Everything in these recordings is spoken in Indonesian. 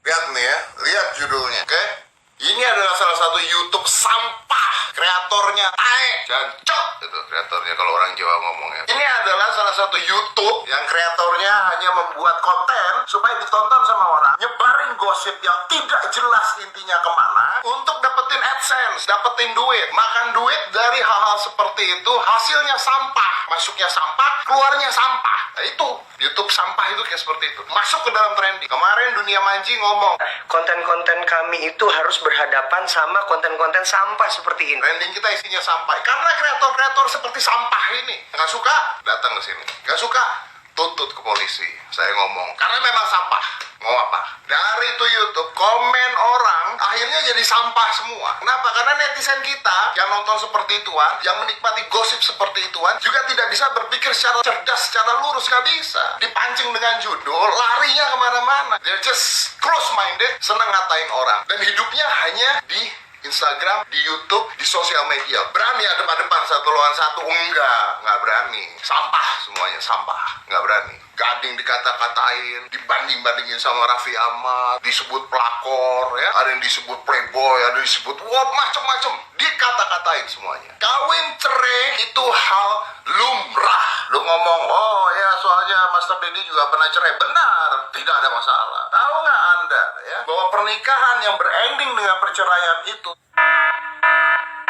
Lihat nih ya, lihat judulnya, oke? Ini adalah salah satu YouTube sampah. Kreatornya tae, jancok itu kreatornya kalau orang Jawa ngomongnya. Ini adalah salah satu YouTube yang kreatornya hanya membuat konten supaya ditonton sama orang, nyebarin gosip yang tidak jelas intinya kemana untuk dapetin AdSense, dapetin duit, makan duit dari hal-hal seperti itu. Hasilnya sampah, masuknya sampah, keluarnya sampah. Nah itu YouTube sampah itu kayak seperti itu, masuk ke dalam trending. Kemarin Dunia Manji ngomong konten-konten kami itu harus berhadapan sama konten-konten sampah seperti ini. trending kita isinya sampah. Karena kreator-kreator seperti sampah ini nggak suka, datang ke sini. Nggak suka, tuntut ke polisi. Saya ngomong, karena memang sampah. Mau apa? Dari itu YouTube, komen orang akhirnya jadi sampah semua. Kenapa? Karena netizen kita yang nonton seperti ituan, yang menikmati gosip seperti ituan, juga tidak bisa berpikir secara cerdas, secara lurus. Nggak bisa. Dipancing dengan judul, larinya kemana-mana. They're just close-minded, senang ngatain orang. Dan hidupnya hanya di Instagram, di YouTube, di sosial media. Berani ada depan satu lawan satu? Enggak berani. Sampah semuanya, sampah. Nggak berani. Gading dikata-katain, dibanding-bandingin sama Raffi Ahmad, disebut pelakor, ya. Ada yang disebut playboy, ada yang disebut macam-macam. Dikata-katain semuanya. Kawin cerai itu hal lumrah. Lu ngomong, oh ya soalnya Master Dedi juga pernah cerai. Benar, tidak ada masalah. Tahu nggak Anda ya bahwa pernikahan yang berending dengan perceraian itu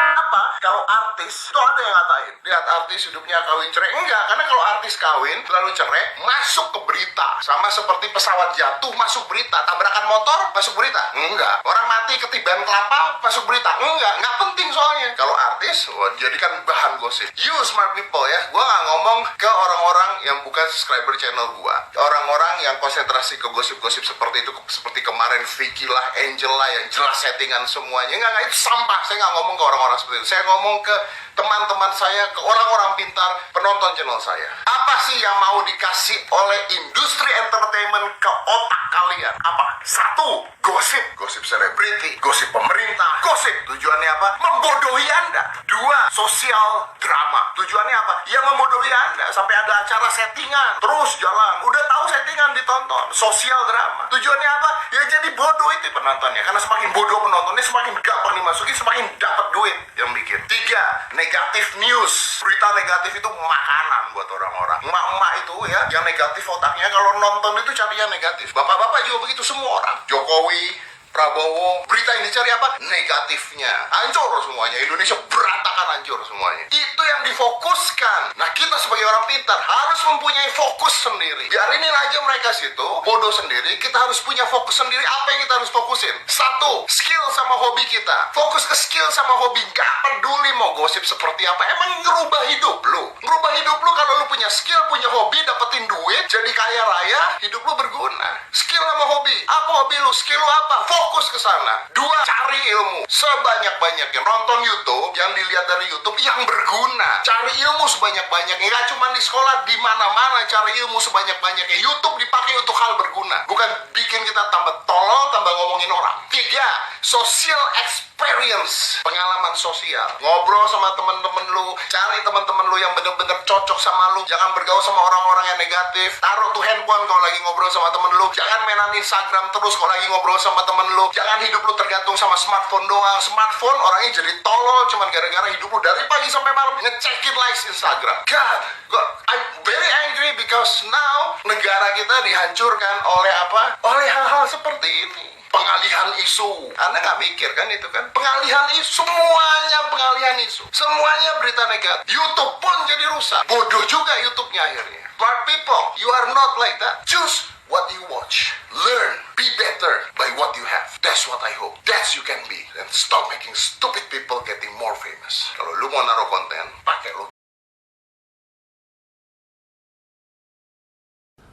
apa? Kalau artis itu ada yang ngatain, lihat artis hidupnya kawin cerai. Enggak, karena kalau artis kawin lalu cerai masuk ke berita, sama seperti pesawat jatuh masuk berita, tabrakan motor masuk berita. Enggak, orang mati ketiban kelapa masuk berita. Enggak penting soalnya. Kalau artis jadikan bahan gosip. You smart people ya, gua nggak ngomong ke orang-orang yang bukan subscriber channel gua, orang-orang yang konsentrasi ke gosip-gosip seperti itu, seperti kemarin Vicky lah, Angel lah, yang jelas settingan semuanya. Enggak, itu sampah. Saya nggak ngomong ke orang-orang seperti itu. Saya ngomong ke teman-teman saya, ke orang-orang pintar penonton channel saya. Apa sih yang mau dikasih oleh industri entertainment ke otak kalian? Apa? Satu, gosip selebriti, gosip pemerintah, gosip. Tujuannya apa? Membodohi Anda. Dua, sosial drama. Tujuannya apa? Ya membodohi Anda sampai ada acara settingan terus jalan. Udah tahu settingan ditonton. Sosial drama. Tujuannya apa? Ya jadi bodoh itu penontonnya. Karena semakin bodoh penontonnya, semakin gampang dimasuki, semakin dapat duit yang bikin. Tiga, negatif news. Berita negatif itu makanan buat orang-orang. Emak-emak itu ya, yang negatif otaknya kalau nonton itu carinya negatif. Bapak-bapak juga begitu, semua orang. Jokowi, Prabowo, berita yang dicari apa? Negatifnya. Hancur semuanya. Indonesia berantakan, hancur semuanya. Itu yang difokuskan. Nah, kita sebagai orang pintar harus mempunyai fokus sendiri. Biarin aja mereka situ bodoh sendiri. Kita harus punya fokus sendiri. Apa yang kita harus fokusin? Satu, skill sama hobi kita. Fokus ke skill sama hobi. Gak peduli mau gosip seperti apa. Emang ngerubah hidup lu. Ngerubah hidup lu kalau lu punya skill, punya hobi, dapetin duit, jadi kaya raya, hidup lu berguna. Skill sama hobi. Apa hobi lu? Skill lu apa? Fokus ke sana. Dua, cari ilmu sebanyak-banyaknya. Nonton YouTube, yang dilihat dari YouTube yang berguna. Cari ilmu sebanyak-banyaknya. Gak cuma di sekolah, di mana-mana cari ilmu sebanyak-banyaknya. YouTube dipakai untuk hal berguna, bukan bikin kita tambah tolol, tambah ngomongin orang. Tiga, social experience, pengalaman sosial. Ngobrol sama temen-temen lu, cari temen-temen lu yang bener-bener cocok sama lu. Jangan bergaul sama orang-orang yang negatif. Taruh tuh handphone kalau lagi ngobrol sama temen lu. Jangan mainan Instagram terus kalau lagi ngobrol sama temen lu. Jangan hidup lu tergantung sama smartphone doang. Smartphone orangnya jadi tolol cuman gara-gara hidup lu dari pagi sampai malam ngecekin likes Instagram. God, I'm very angry because now negara kita dihancurkan oleh apa? Oleh hal-hal seperti ini. Pengalihan isu. Anda nggak mikir kan itu kan? Pengalihan isu. Semuanya pengalihan isu. Semuanya berita negatif. YouTube pun jadi rusak. Bodoh juga YouTube-nya akhirnya. But people, you are not like that. Choose what you watch. Learn. Be better by what you have. That's what I hope. That's you can be. And stop making stupid people getting more famous. Kalau lu mau naruh konten, pakai lu.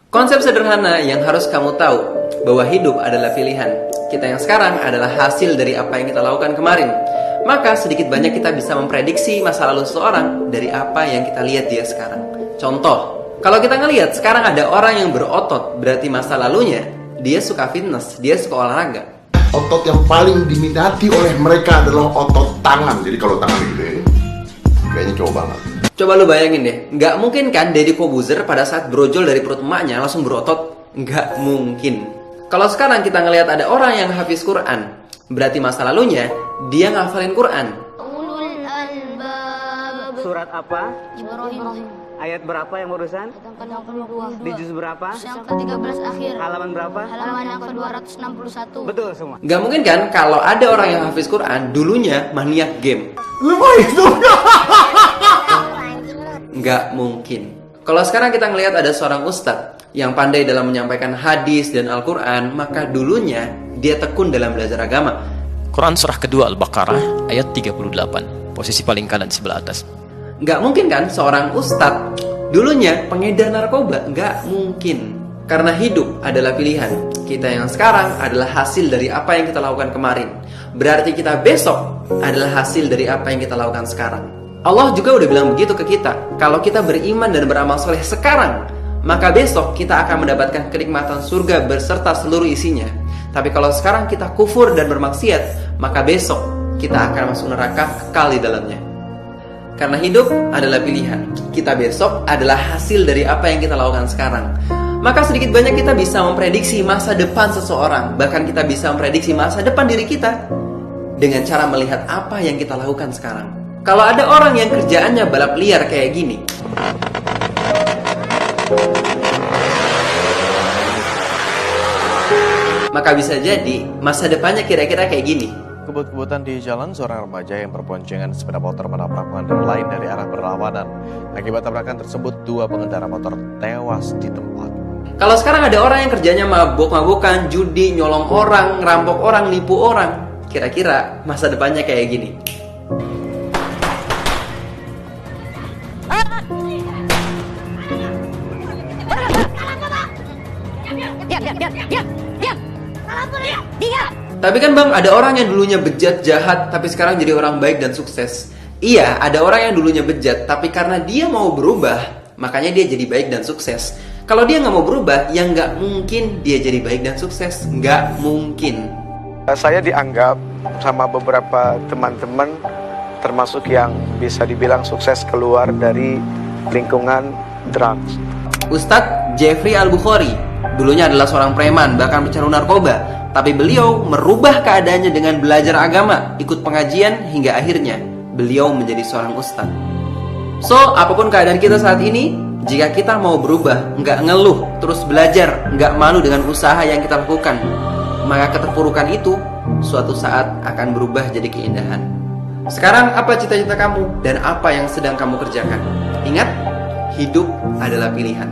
Konsep sederhana yang harus kamu tahu, bahwa hidup adalah pilihan. Kita yang sekarang adalah hasil dari apa yang kita lakukan kemarin. Maka sedikit banyak kita bisa memprediksi masa lalu seseorang dari apa yang kita lihat dia sekarang. Contoh, kalau kita ngelihat sekarang ada orang yang berotot, berarti masa lalunya dia suka fitness, dia suka olahraga. Otot yang paling diminati oleh mereka adalah otot tangan. Jadi kalau tangan gede, kayaknya cowok banget. Coba lu bayangin deh, nggak mungkin kan Deddy Kobuzer pada saat brojol dari perut emaknya langsung berotot? Nggak mungkin. Kalau sekarang kita ngelihat ada orang yang hafiz Quran, berarti masa lalunya dia ngafalin Quran. Ulul albab. Surat apa? Ibrahim. Ayat berapa yang barusan? Yang ke-22. Di juz berapa? Yang ke-13 akhir. Halaman berapa? Halaman yang ke-261. Betul semua. Gak mungkin kan kalau ada orang yang hafiz Quran dulunya maniak game? Nggak mungkin. Kalau sekarang kita ngelihat ada seorang ustadz yang pandai dalam menyampaikan hadis dan Al-Quran, maka dulunya dia tekun dalam belajar agama. Quran surah kedua Al-Baqarah ayat 38, posisi paling kanan sebelah atas. Nggak mungkin kan seorang ustadz dulunya pengedar narkoba? Nggak mungkin. Karena hidup adalah pilihan. Kita yang sekarang adalah hasil dari apa yang kita lakukan kemarin. Berarti kita besok adalah hasil dari apa yang kita lakukan sekarang. Allah juga udah bilang begitu ke kita. Kalau kita beriman dan beramal soleh sekarang, maka besok kita akan mendapatkan kenikmatan surga berserta seluruh isinya. Tapi kalau sekarang kita kufur dan bermaksiat, maka besok kita akan masuk neraka kekal di dalamnya. Karena hidup adalah pilihan. Kita besok adalah hasil dari apa yang kita lakukan sekarang. Maka sedikit banyak kita bisa memprediksi masa depan seseorang. Bahkan kita bisa memprediksi masa depan diri kita dengan cara melihat apa yang kita lakukan sekarang. Kalau ada orang yang kerjaannya balap liar kayak gini, maka bisa jadi masa depannya kira-kira kayak gini. Kebut-kebutan di jalan, seorang remaja yang berboncengan sepeda motor menabrak pengendara lain dari arah berlawanan. Akibat tabrakan tersebut, 2 pengendara motor tewas di tempat. Kalau sekarang ada orang yang kerjanya mabuk-mabukan, judi, nyolong orang, ngerampok orang, nipu orang, kira-kira masa depannya kayak gini. Tapi kan bang, ada orang yang dulunya bejat, jahat, tapi sekarang jadi orang baik dan sukses. Iya, ada orang yang dulunya bejat, tapi karena dia mau berubah, makanya dia jadi baik dan sukses. Kalau dia nggak mau berubah, ya nggak mungkin dia jadi baik dan sukses. Nggak mungkin. Saya dianggap sama beberapa teman-teman termasuk yang bisa dibilang sukses keluar dari lingkungan drugs. Ustadz Jeffrey Al-Bukhari dulunya adalah seorang preman, bahkan pecandu narkoba. Tapi beliau merubah keadaannya dengan belajar agama, ikut pengajian, hingga akhirnya beliau menjadi seorang ustadz. So, apapun keadaan kita saat ini, jika kita mau berubah, nggak ngeluh, terus belajar, nggak malu dengan usaha yang kita lakukan, maka keterpurukan itu suatu saat akan berubah jadi keindahan. Sekarang apa cita-cita kamu dan apa yang sedang kamu kerjakan? Ingat, hidup adalah pilihan.